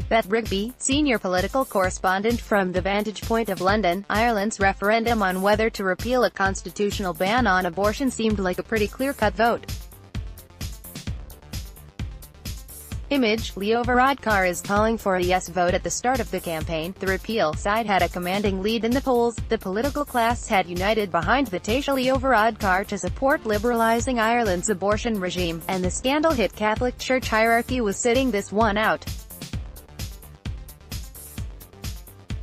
Beth Rigby, senior political correspondent from the Vantage Point of London. Ireland's referendum on whether to repeal a constitutional ban on abortion seemed like a pretty clear-cut vote. Image, Leo Varadkar is calling for a yes vote at the start of the campaign. The repeal side had a commanding lead in the polls. The political class had united behind the Taoiseach Leo Varadkar to support liberalising Ireland's abortion regime, and the scandal-hit Catholic Church hierarchy was sitting this one out.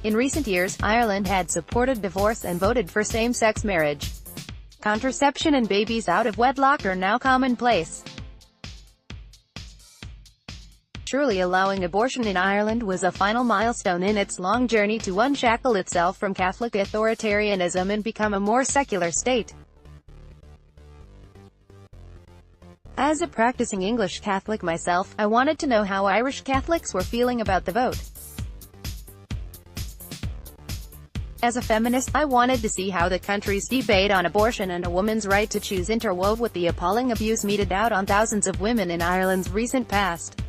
In recent years, Ireland had supported divorce and voted for same-sex marriage. Contraception and babies out of wedlock are now commonplace. Truly allowing abortion in Ireland was a final milestone in its long journey to unshackle itself from Catholic authoritarianism and become a more secular state. As a practicing English Catholic myself, I wanted to know how Irish Catholics were feeling about the vote. As a feminist, I wanted to see how the country's debate on abortion and a woman's right to choose interwove with the appalling abuse meted out on thousands of women in Ireland's recent past.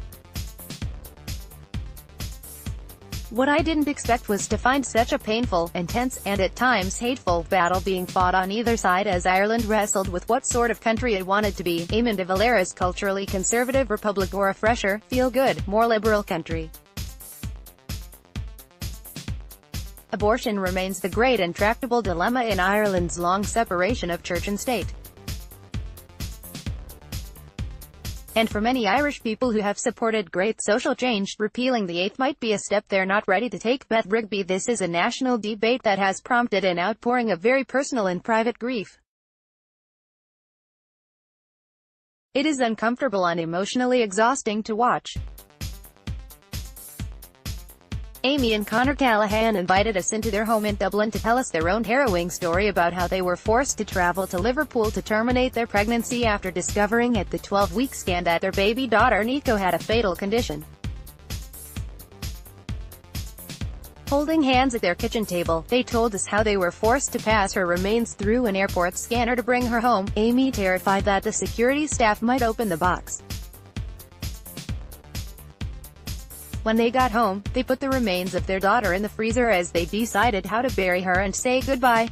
What I didn't expect was to find such a painful, intense, and at times hateful battle being fought on either side as Ireland wrestled with what sort of country it wanted to be: Eamon de Valera's culturally conservative republic or a fresher, feel-good, more liberal country. Abortion remains the great and tractable dilemma in Ireland's long separation of church and state. And for many Irish people who have supported great social change, repealing the eighth might be a step they're not ready to take. Beth Rigby: this is a national debate that has prompted an outpouring of very personal and private grief. It is uncomfortable and emotionally exhausting to watch. Amy and Conor Callahan invited us into their home in Dublin to tell us their own harrowing story about how they were forced to travel to Liverpool to terminate their pregnancy after discovering at the 12-week scan that their baby daughter Nico had a fatal condition. Holding hands at their kitchen table, they told us how they were forced to pass her remains through an airport scanner to bring her home, Amy terrified that the security staff might open the box. When they got home, they put the remains of their daughter in the freezer as they decided how to bury her and say goodbye.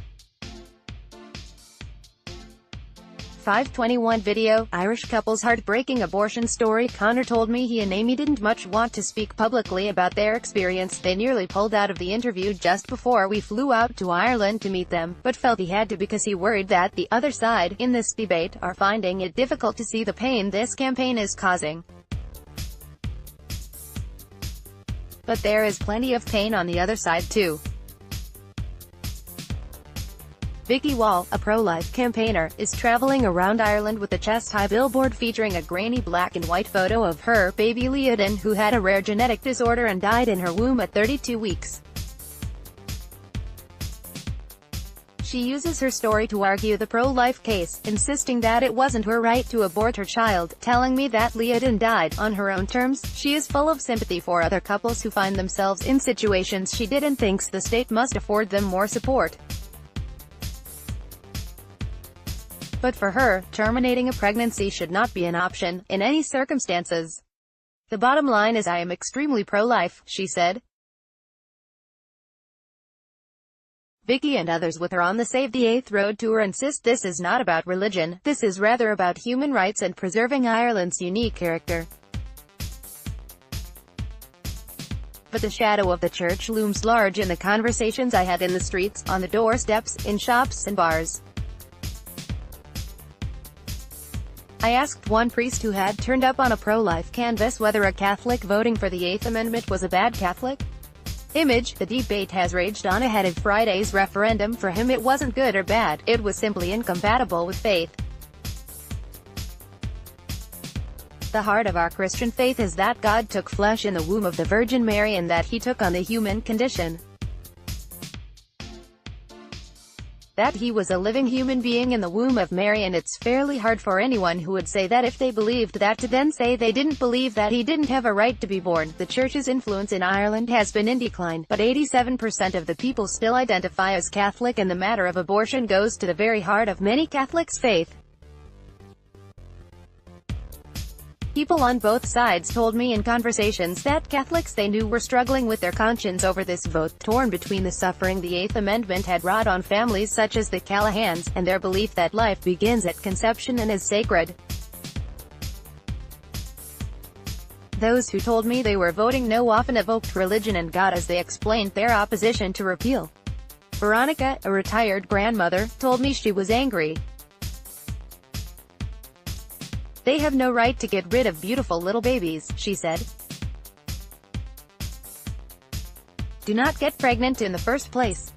521 video, Irish couple's heartbreaking abortion story. Conor told me he and Amy didn't much want to speak publicly about their experience. They nearly pulled out of the interview just before we flew out to Ireland to meet them, but felt he had to because he worried that the other side, in this debate, are finding it difficult to see the pain this campaign is causing. But there is plenty of pain on the other side too. Vicky Wall, a pro-life campaigner, is traveling around Ireland with a chest-high billboard featuring a grainy black and white photo of her baby Leodin, who had a rare genetic disorder and died in her womb at 32 weeks. She uses her story to argue the pro-life case, insisting that it wasn't her right to abort her child, telling me that Leodin died on her own terms. She is full of sympathy for other couples who find themselves in situations she did and thinks the state must afford them more support. But for her, terminating a pregnancy should not be an option, in any circumstances. The bottom line is I am extremely pro-life, she said. Vicky and others with her on the Save the Eighth Road tour insist this is not about religion, this is rather about human rights and preserving Ireland's unique character. But the shadow of the church looms large in the conversations I had in the streets, on the doorsteps, in shops and bars. I asked one priest who had turned up on a pro-life canvas whether a Catholic voting for the Eighth Amendment was a bad Catholic. Image, the debate has raged on ahead of Friday's referendum. For him it wasn't good or bad, it was simply incompatible with faith. The heart of our Christian faith is that God took flesh in the womb of the Virgin Mary and that he took on the human condition. That he was a living human being in the womb of Mary, and it's fairly hard for anyone who would say that if they believed that to then say they didn't believe that he didn't have a right to be born. The church's influence in Ireland has been in decline, but 87% of the people still identify as Catholic, and the matter of abortion goes to the very heart of many Catholics' faith. People on both sides told me in conversations that Catholics they knew were struggling with their conscience over this vote, torn between the suffering the Eighth Amendment had wrought on families such as the Callahans, and their belief that life begins at conception and is sacred. Those who told me they were voting no often evoked religion and God as they explained their opposition to repeal. Veronica, a retired grandmother, told me she was angry. "They have no right to get rid of beautiful little babies," she said. "Do not get pregnant in the first place.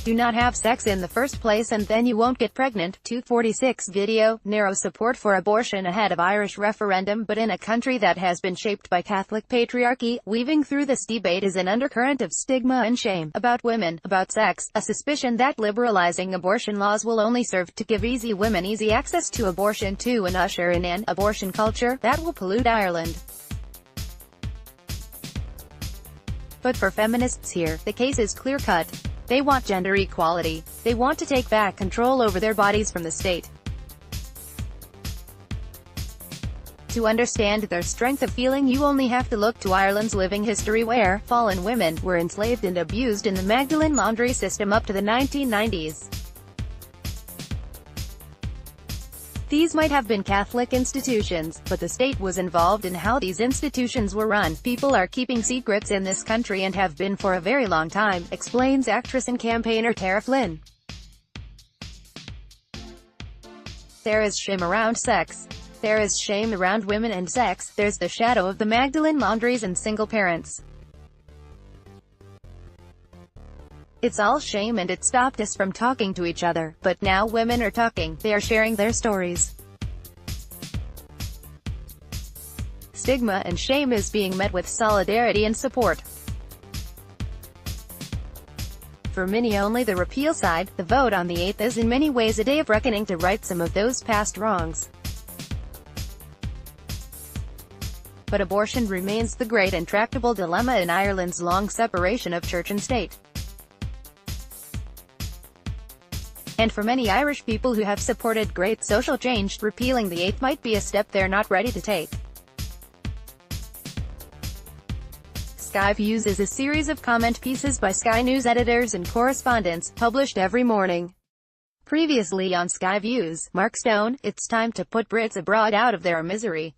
Do not have sex in the first place and then you won't get pregnant." 246 video, narrow support for abortion ahead of Irish referendum. But in a country that has been shaped by Catholic patriarchy, weaving through this debate is an undercurrent of stigma and shame, about women, about sex, a suspicion that liberalizing abortion laws will only serve to give easy women easy access to abortion too, and usher in an abortion culture that will pollute Ireland. But for feminists here, the case is clear-cut. They want gender equality. They want to take back control over their bodies from the state. To understand their strength of feeling, you only have to look to Ireland's living history, where fallen women were enslaved and abused in the Magdalen laundry system up to the 1990s. These might have been Catholic institutions, but the state was involved in how these institutions were run. People are keeping secrets in this country and have been for a very long time, explains actress and campaigner Tara Flynn. There is shame around sex. There is shame around women and sex. There's the shadow of the Magdalen laundries and single parents. It's all shame, and it stopped us from talking to each other. But now women are talking. They are sharing their stories. Stigma and shame is being met with solidarity and support. For many only the repeal side, the vote on the 8th is in many ways a day of reckoning to right some of those past wrongs. But abortion remains the great intractable dilemma in Ireland's long separation of church and state. And for many Irish people who have supported great social change, repealing the 8th might be a step they're not ready to take. Sky Views is a series of comment pieces by Sky News editors and correspondents, published every morning. Previously on Sky Views, Mark Stone, "It's time to put Brits abroad out of their misery."